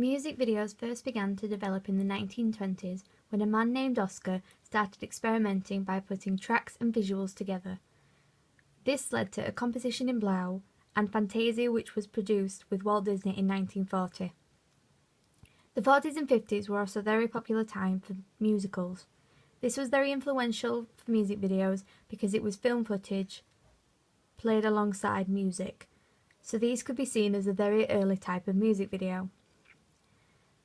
Music videos first began to develop in the 1920s when a man named Oscar started experimenting by putting tracks and visuals together. This led to A Composition in Blau and Fantasia, which was produced with Walt Disney in 1940. The 40s and 50s were also a very popular time for musicals. This was very influential for music videos because it was film footage played alongside music, so these could be seen as a very early type of music video.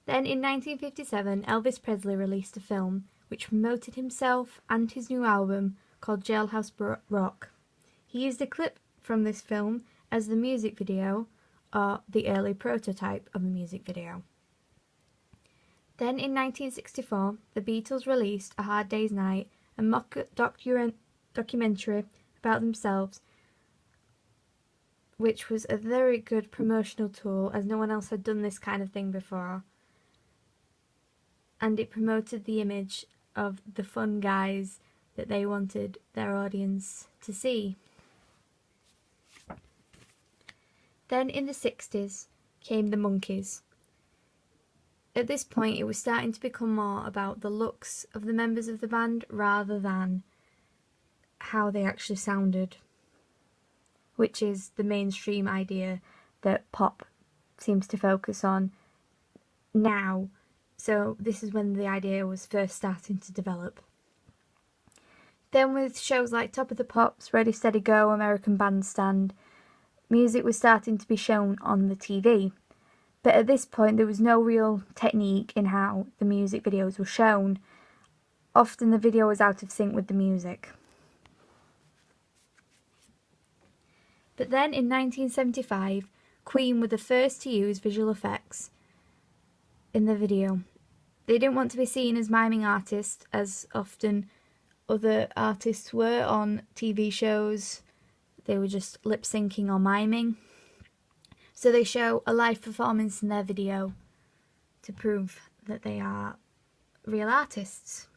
Then in 1957, Elvis Presley released a film which promoted himself and his new album called Jailhouse Rock. He used a clip from this film as the music video, or the early prototype of a music video. Then in 1964, the Beatles released A Hard Day's Night, a mock documentary about themselves, which was a very good promotional tool as no one else had done this kind of thing before. And it promoted the image of the fun guys that they wanted their audience to see. Then in the 60s came the Monkees. At this point it was starting to become more about the looks of the members of the band rather than how they actually sounded, which is the mainstream idea that pop seems to focus on now. So this is when the idea was first starting to develop. Then with shows like Top of the Pops, Ready Steady Go, American Bandstand, music was starting to be shown on the TV. But at this point there was no real technique in how the music videos were shown. Often the video was out of sync with the music. But then in 1975, Queen were the first to use visual effects in the video. They didn't want to be seen as miming artists, as often other artists were on TV shows. They were just lip-syncing or miming. So they show a live performance in their video to prove that they are real artists.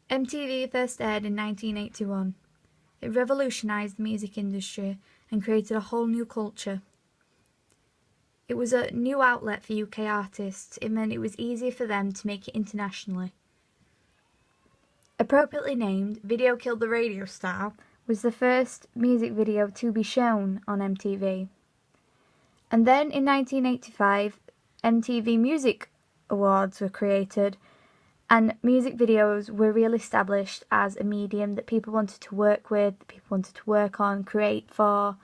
MTV first aired in 1981. It revolutionised the music industry and created a whole new culture. It was a new outlet for UK artists. It meant it was easier for them to make it internationally. Appropriately named Video Killed the Radio Star was the first music video to be shown on MTV. And then in 1985, MTV Music Awards were created, and music videos were re-established as a medium that people wanted to work with, that people wanted to work on, create for.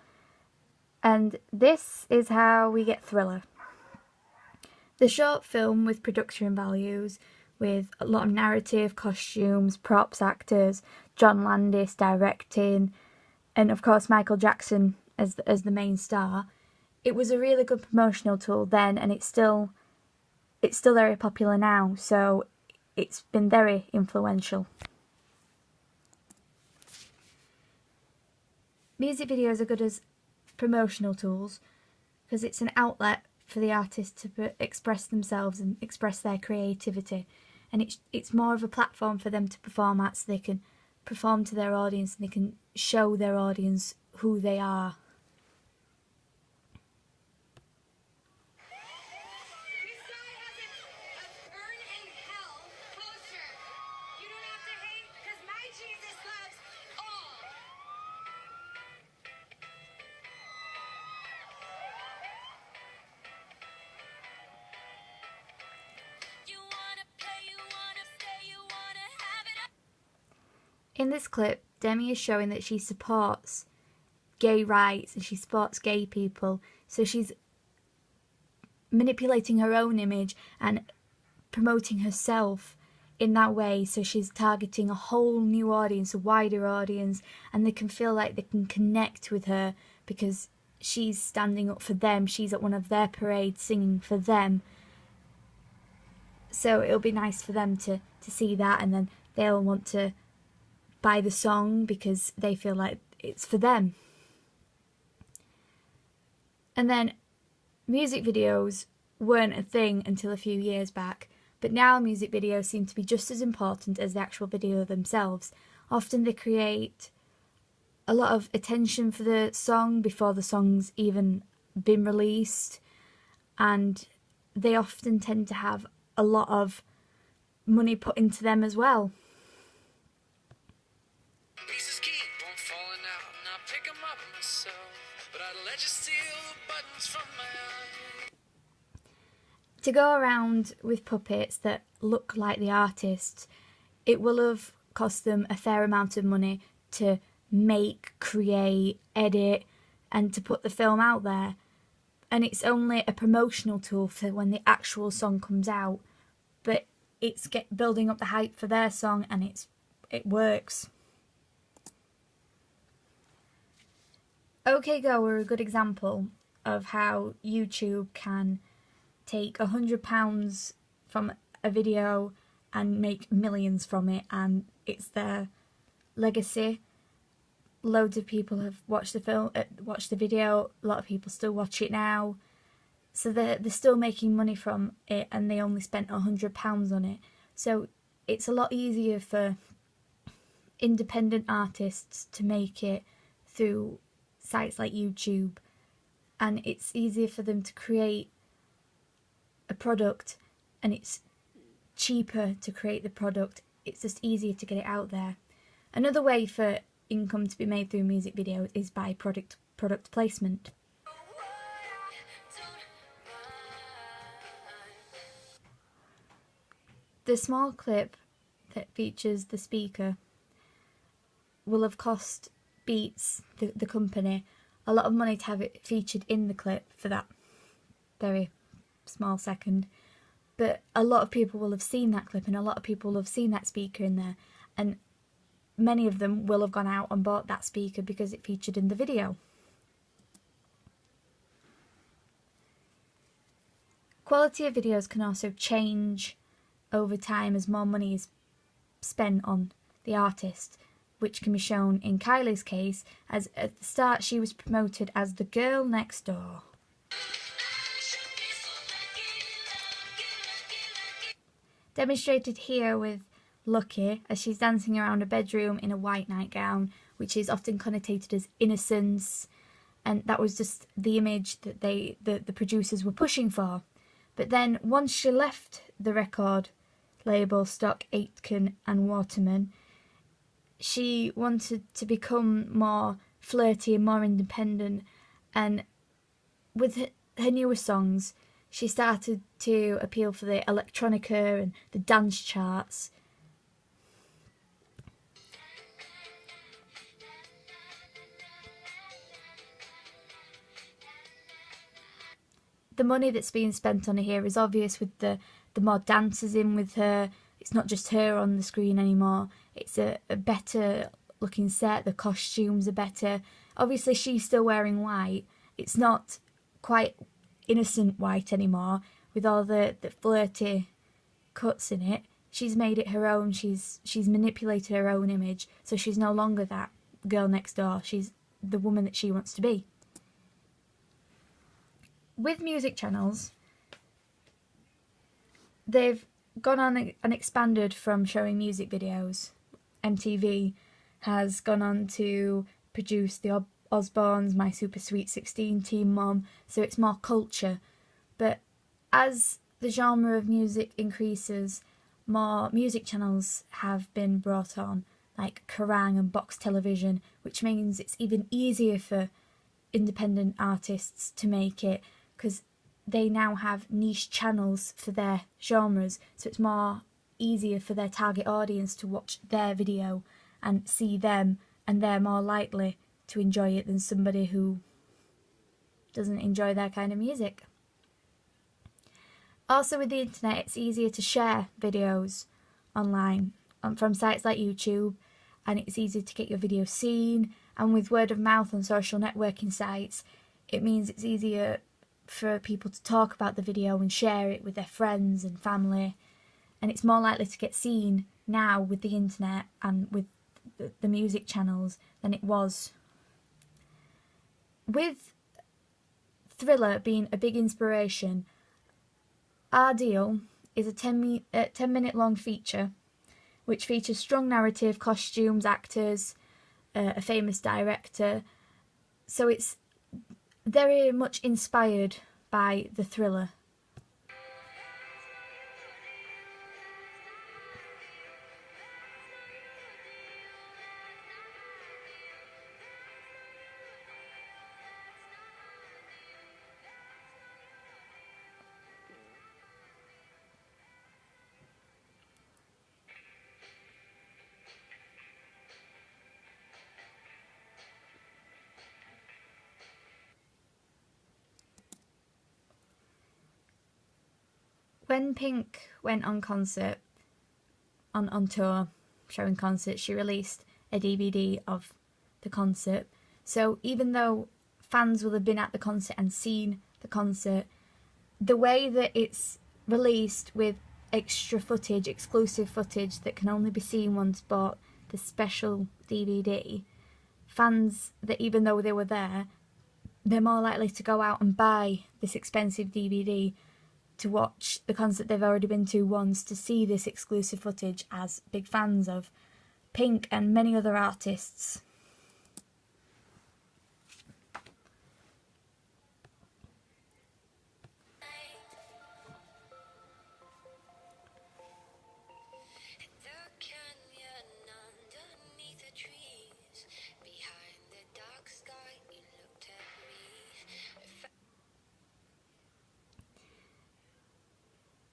And this is how we get Thriller. The short film with production values, with a lot of narrative, costumes, props, actors, John Landis directing, and of course Michael Jackson as the main star. It was a really good promotional tool then, and it's still very popular now, so it's been very influential. Music videos are good as promotional tools because it's an outlet for the artist to express themselves and express their creativity, and it's more of a platform for them to perform at, so they can perform to their audience and they can show their audience who they are. In this clip, Demi is showing that she supports gay rights and she supports gay people, so she's manipulating her own image and promoting herself in that way, so she's targeting a whole new audience, a wider audience, and they can feel like they can connect with her because she's standing up for them, she's at one of their parades singing for them. So it'll be nice for them to see that, and then they'll want to buy the song because they feel like it's for them. And then music videos weren't a thing until a few years back, but now music videos seem to be just as important as the actual video themselves. Often they create a lot of attention for the song before the song's even been released, and they often tend to have a lot of money put into them as well. Pieces keep on falling out, and I pick 'em up myself, but I'd let you steal the buttons from my eye. To go around with puppets that look like the artists, it will have cost them a fair amount of money to make, create, edit, and to put the film out there. And it's only a promotional tool for when the actual song comes out, but it's building up the hype for their song, and it works. OK Go are a good example of how YouTube can take £100 from a video and make millions from it, and it's their legacy. Loads of people have watched the video. A lot of people still watch it now, so they're still making money from it, and they only spent £100 on it. So it's a lot easier for independent artists to make it through sites like YouTube, and it's easier for them to create a product, and it's cheaper to create the product. It's just easier to get it out there. Another way for income to be made through music videos is by product placement. The small clip that features the speaker will have cost Beats, the company, a lot of money to have it featured in the clip for that very small second. But a lot of people will have seen that clip, and a lot of people will have seen that speaker in there, and many of them will have gone out and bought that speaker because it featured in the video. Quality of videos can also change over time as more money is spent on the artist, which can be shown in Caitlain's case, as at the start she was promoted as the girl next door. Demonstrated here with Lucky as she's dancing around a bedroom in a white nightgown, which is often connotated as innocence, and that was just the image that the producers were pushing for. But then once she left the record label Stock Aitken and Waterman, she wanted to become more flirty and more independent, and with her newer songs she started to appeal for the electronica and the dance charts. The money that's being spent on her here is obvious with the more dancers in with her. It's not just her on the screen anymore. It's a better looking set. The costumes are better. Obviously she's still wearing white. It's not quite innocent white anymore with all the flirty cuts in it. She's made it her own. She's manipulated her own image, so she's no longer that girl next door. She's the woman that she wants to be. With music channels, they've gone on and expanded from showing music videos. MTV has gone on to produce the Osbournes, My Super Sweet 16, Teen Mom, so it's more culture. But as the genre of music increases, more music channels have been brought on, like Kerrang and Box Television, which means it's even easier for independent artists to make it, because they now have niche channels for their genres, so it's more easier for their target audience to watch their video and see them, and they're more likely to enjoy it than somebody who doesn't enjoy their kind of music. Also with the internet, it's easier to share videos online from sites like YouTube, and it's easier to get your video seen, and with word of mouth on social networking sites, it means it's easier for people to talk about the video and share it with their friends and family, and it's more likely to get seen now with the internet and with the music channels than it was. With Thriller being a big inspiration, Our Deal is a 10-minute long feature which features strong narrative, costumes, actors, a famous director, so it's very much inspired by the Thriller. When Pink went on concert, on tour, showing concerts, she released a DVD of the concert. So even though fans will have been at the concert and seen the concert, the way that it's released with extra footage, exclusive footage that can only be seen once bought the special DVD, fans that even though they were there, they're more likely to go out and buy this expensive DVD to watch the concert they've already been to once, to see this exclusive footage as big fans of Pink and many other artists.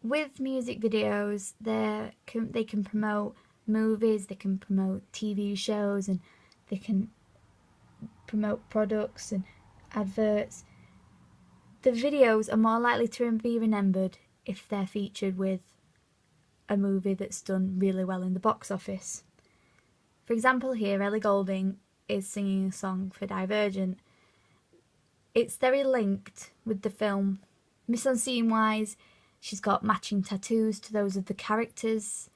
With music videos, they can promote movies, they can promote TV shows, and they can promote products and adverts. The videos are more likely to be remembered if they're featured with a movie that's done really well in the box office. For example, here Ellie Goulding is singing a song for Divergent. It's very linked with the film. Mise-en-scene wise, she's got matching tattoos to those of the characters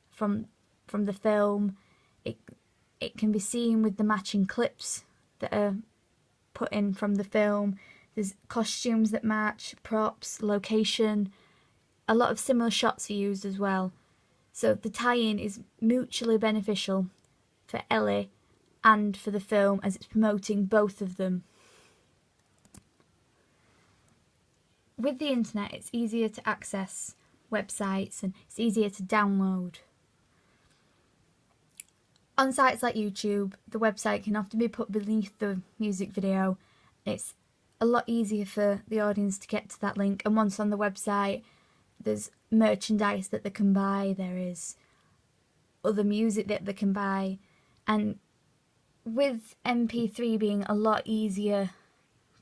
from the film. It can be seen with the matching clips that are put in from the film. There's costumes that match, props, location. A lot of similar shots are used as well. So the tie-in is mutually beneficial for Ellie and for the film, as it's promoting both of them. With the internet, it's easier to access websites and it's easier to download. On sites like YouTube, the website can often be put beneath the music video. It's a lot easier for the audience to get to that link, and once on the website, there's merchandise that they can buy, there is other music that they can buy, and with MP3 being a lot easier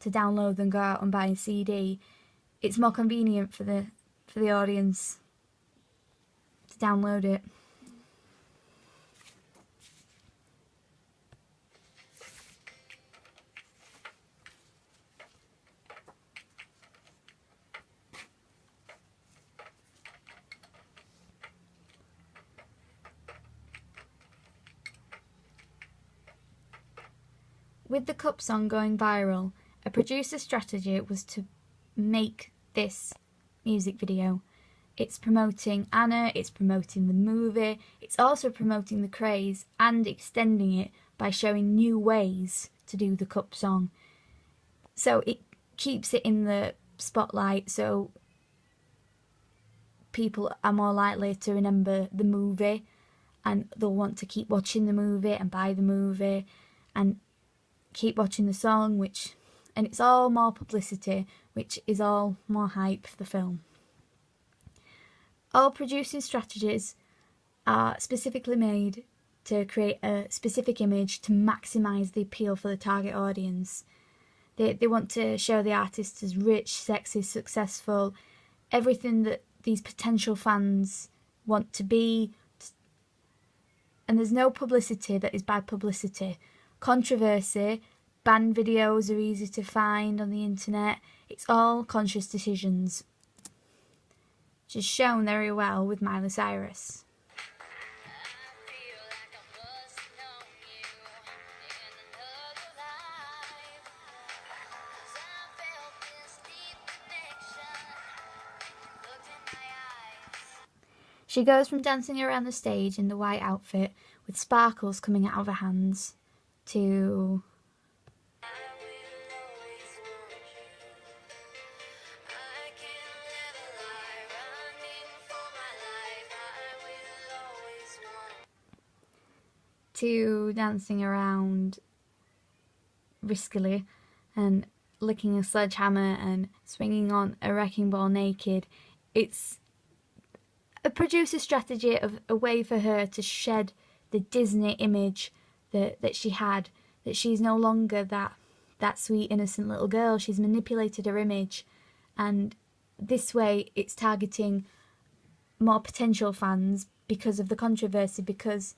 to download than go out and buy a CD, it's more convenient for the audience to download it. With the Cup song going viral, a producer's strategy was to make this music video. It's promoting Anna, it's promoting the movie, it's also promoting the craze and extending it by showing new ways to do the Cup song. So it keeps it in the spotlight, so people are more likely to remember the movie and they'll want to keep watching the movie and buy the movie and keep watching the song, and it's all more publicity, which is all more hype for the film. All producing strategies are specifically made to create a specific image to maximise the appeal for the target audience. They want to show the artist as rich, sexy, successful, everything that these potential fans want to be. And there's no publicity that is bad publicity. Controversy, banned videos are easy to find on the internet. It's all conscious decisions, which is shown very well with Miley Cyrus. She goes from dancing around the stage in the white outfit with sparkles coming out of her hands to dancing around riskily and licking a sledgehammer and swinging on a wrecking ball naked. It's a producer strategy of a way for her to shed the Disney image that she had, that she's no longer that sweet innocent little girl. She's manipulated her image and this way it's targeting more potential fans because of the controversy, because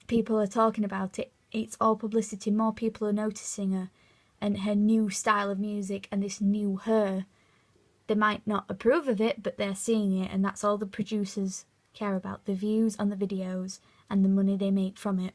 people are talking about it. It's all publicity, more people are noticing her and her new style of music and this new her. They might not approve of it, but they're seeing it, and that's all the producers care about, the views on the videos and the money they make from it.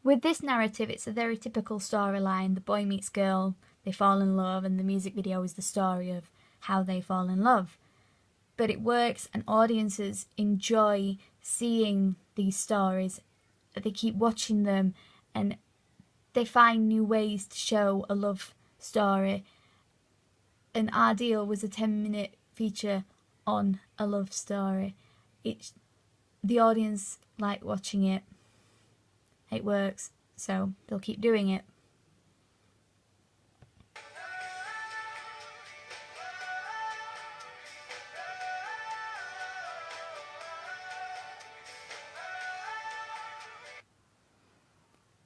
With this narrative, it's a very typical storyline. The boy meets girl, they fall in love, and the music video is the story of how they fall in love. But it works, and audiences enjoy seeing these stories. They keep watching them, and they find new ways to show a love story. And Our Deal was a 10-minute feature on a love story. The audience like watching it. It works, so they'll keep doing it.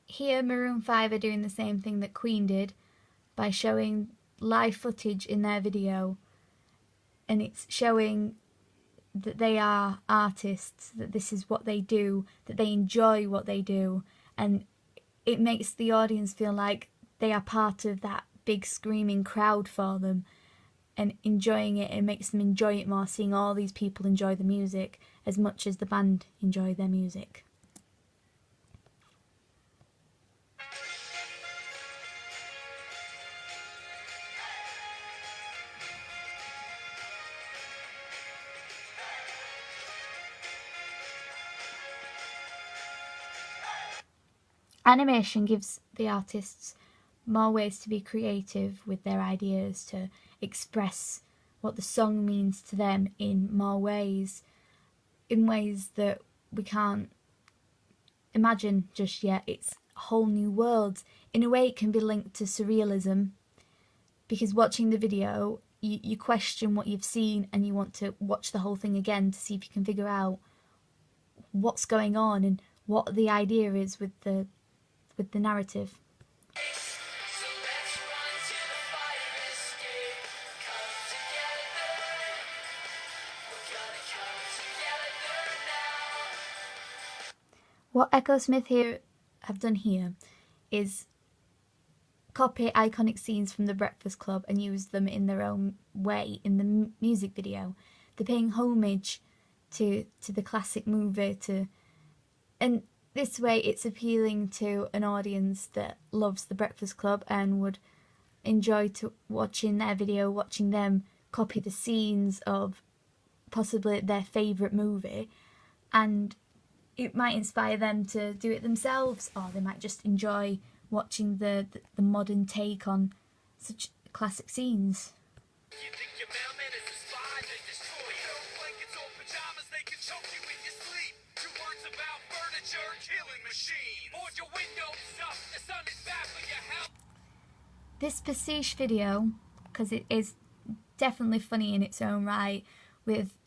Here, Maroon 5 are doing the same thing that Queen did by showing live footage in their video, and it's showing that they are artists, that this is what they do, that they enjoy what they do, and it makes the audience feel like they are part of that big screaming crowd for them and enjoying it. It makes them enjoy it more, seeing all these people enjoy the music as much as the band enjoy their music. Animation gives the artists more ways to be creative with their ideas, to express what the song means to them in more ways, in ways that we can't imagine just yet. It's a whole new world. In a way, it can be linked to surrealism, because watching the video, you question what you've seen and you want to watch the whole thing again to see if you can figure out what's going on and what the idea is with the narrative. What Echo Smith here have done here is copy iconic scenes from The Breakfast Club and use them in their own way in the music video. They're paying homage to the classic movie, and this way it's appealing to an audience that loves The Breakfast Club and would enjoy watching their video, watching them copy the scenes of possibly their favourite movie, and it might inspire them to do it themselves, or they might just enjoy watching the modern take on such classic scenes. You think your mailman is a spy, they destroy you. Blankets or pajamas, they can choke you in your sleep. Two words about furniture, killing machine. Board your windows up, the sun is bad for your health. This pastiche video, because it is definitely funny in its own right, with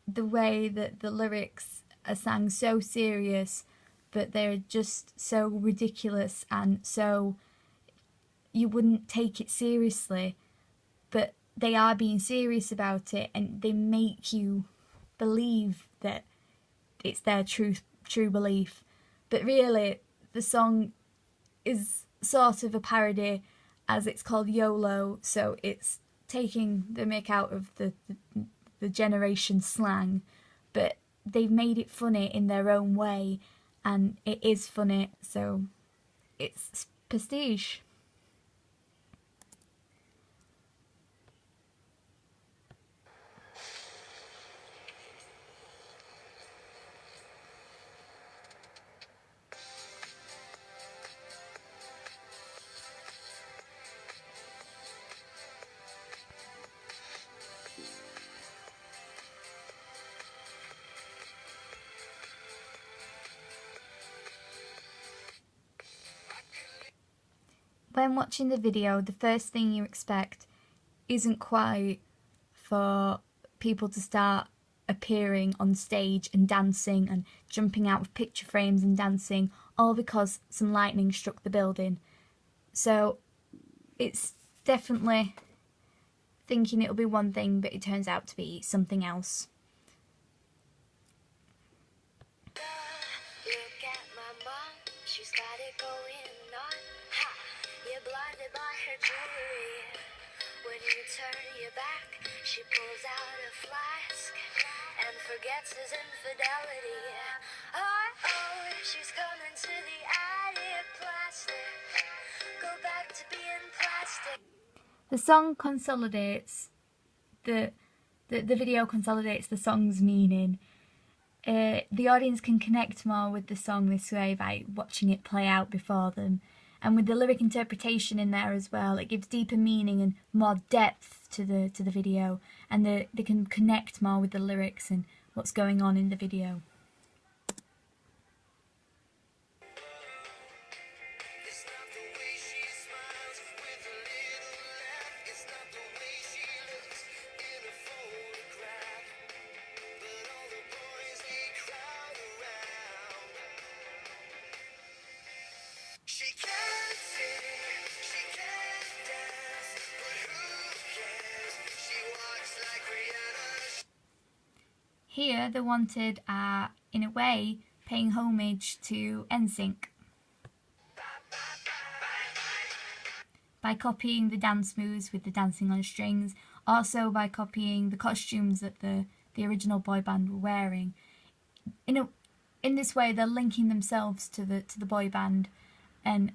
the way that the lyrics are sang so serious, but they're just so ridiculous and so you wouldn't take it seriously, but they are being serious about it, and they make you believe that it's their true belief. But really, the song is sort of a parody, as it's called YOLO, so it's taking the mick out of the generation slang, but they've made it funny in their own way, and it is funny, so it's pastiche. when watching the video, the first thing you expect isn't quite for people to start appearing on stage and dancing and jumping out of picture frames and dancing, all because some lightning struck the building. So it's definitely thinking it'll be one thing, but it turns out to be something else. Look at my mom, she's got it going on. Ha! You're blinded by her jewelry. When you turn your back, she pulls out a flask and forgets his infidelity. Oh, she's coming to the attic. Plastic, go back to being plastic. The song consolidates the video consolidates the song's meaning. The audience can connect more with the song this way by watching it play out before them. And with the lyric interpretation in there as well, it gives deeper meaning and more depth to the video, and they can connect more with the lyrics and what's going on in the video. It's not the way she smiles with a little laugh. It's not the way she looks in a photograph. But all the boys, they crowd around. She can't sing, she can't dance, but who cares? She walks like Rihanna. Here, the Wanted are, in a way, paying homage to NSYNC by copying the dance moves with the dancing on strings, also by copying the costumes that the original boy band were wearing. In this way, they're linking themselves to the boy band, and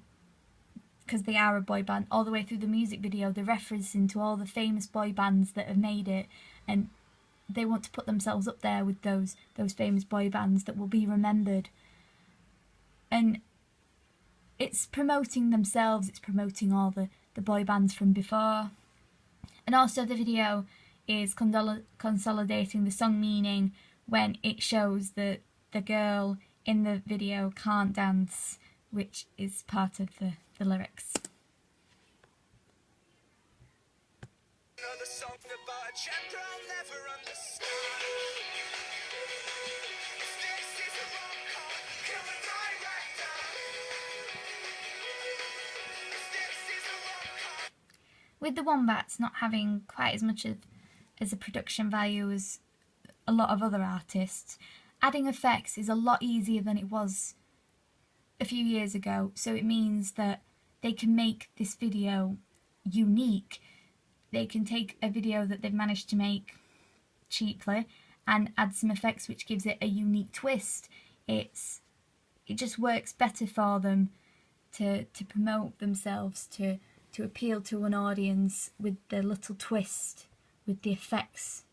because they are a boy band, all the way through the music video, they're referencing to all the famous boy bands that have made it, and they want to put themselves up there with those famous boy bands that will be remembered. And it's promoting themselves, it's promoting all the boy bands from before. And also the video is consolidating the song meaning when it shows that the girl in the video can't dance, which is part of the lyrics. Another song about a chapter I'll never understand. This is a rom-com, kill a director. This is a rom-com. With the Wombats not having quite as much as a production value as a lot of other artists, adding effects is a lot easier than it was a few years ago, so it means that they can make this video unique. They can take a video that they've managed to make cheaply and add some effects which gives it a unique twist. It just works better for them to promote themselves, to appeal to an audience with the little twist, with the effects.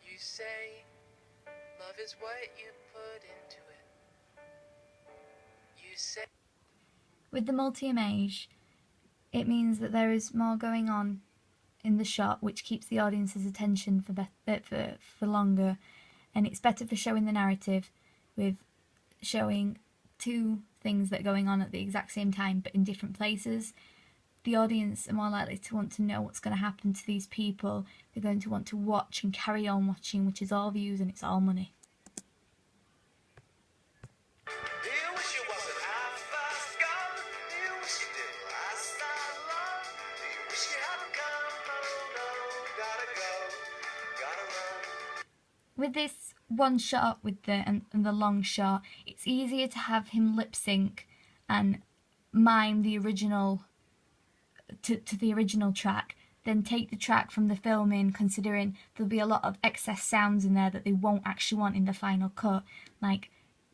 You say love is what you put into it. You say With the multi-image, it means that there is more going on in the shot, which keeps the audience's attention for longer, and it's better for showing the narrative, with showing two things that are going on at the exact same time but in different places. The audience are more likely to want to know what's going to happen to these people. They're going to want to watch and carry on watching, which is all views and it's all money. you wish you wasn't half past gone. You wish you didn't last that long. You wish you hadn't come. Oh no, gotta go, gotta run. With this one shot with and the long shot, it's easier to have him lip sync and mime the original to the original track, then take the track from the filming, considering there'll be a lot of excess sounds in there that they won't actually want in the final cut, like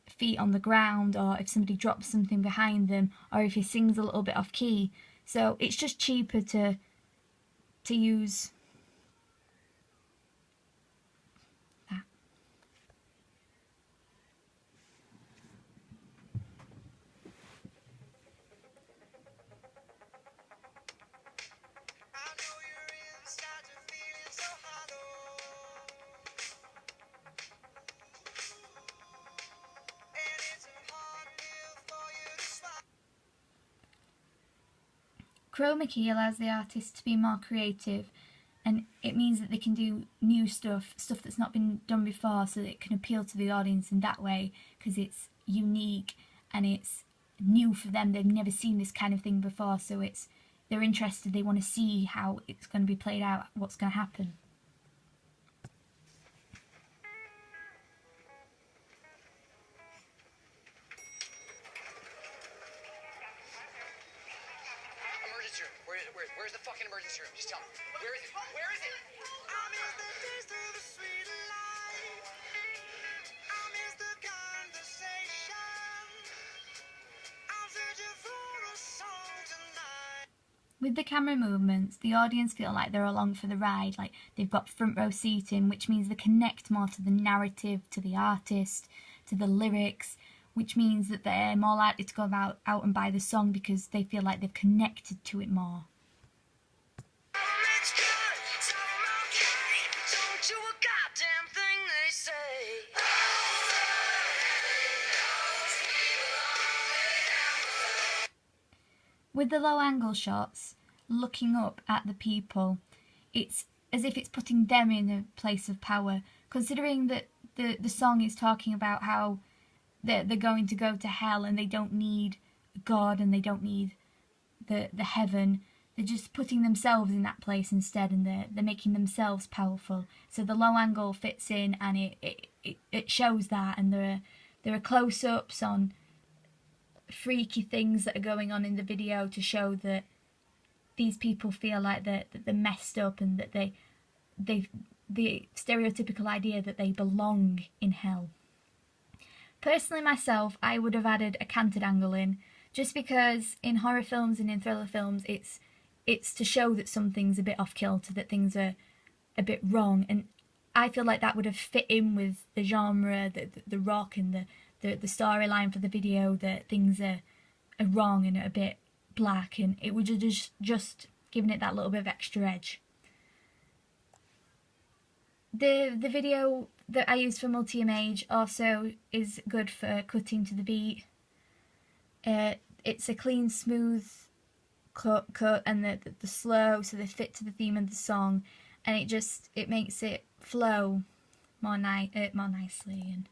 feet on the ground, or if somebody drops something behind them, or if he sings a little bit off key. So it's just cheaper to use that. Chroma key allows the artist to be more creative, and it means that they can do new stuff that's not been done before, so that it can appeal to the audience in that way, because it's unique and it's new for them. They've never seen this kind of thing before, so they're interested, they want to see how it's going to be played out, what's going to happen. Emergency room. Where's the fucking emergency room? Just tell me. Where is it? Where is it? I miss the taste of the sweet life. I miss the conversation. I'm searching for a song tonight. With the camera movements, the audience feel like they're along for the ride, like they've got front row seating, which means they connect more to the narrative, to the artist, to the lyrics, which means that they're more likely to go out and buy the song because they feel like they've connected to it more. It's good, so I'm okay. Don't do a goddamn thing they say. With the low angle shots, looking up at the people, it's as if it's putting them in a place of power, considering that the song is talking about how they're going to go to hell and they don't need God and they don't need the heaven. They're just putting themselves in that place instead, and they're making themselves powerful. So the low angle fits in, and it shows that, and there are close-ups on freaky things that are going on in the video to show that these people feel like they're messed up, and that the stereotypical idea that they belong in hell. Personally myself, I would have added a canted angle in, just because in horror films and in thriller films it's to show that something's a bit off kilter, that things are a bit wrong, and I feel like that would have fit in with the genre, the rock and the storyline for the video, that things are wrong and a bit black, and it would have just given it that little bit of extra edge. The video that I used for multi-image also is good for cutting to the beat. It's a clean, smooth cut, and the slow, so they fit to the theme of the song, and it makes it flow more nicely. And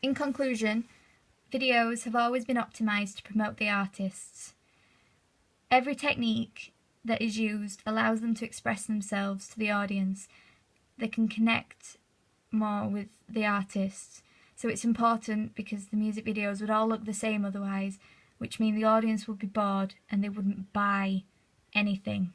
in conclusion, videos have always been optimised to promote the artists. Every technique that is used allows them to express themselves to the audience. They can connect more with the artists. So it's important, because the music videos would all look the same otherwise, which means the audience would be bored and they wouldn't buy anything.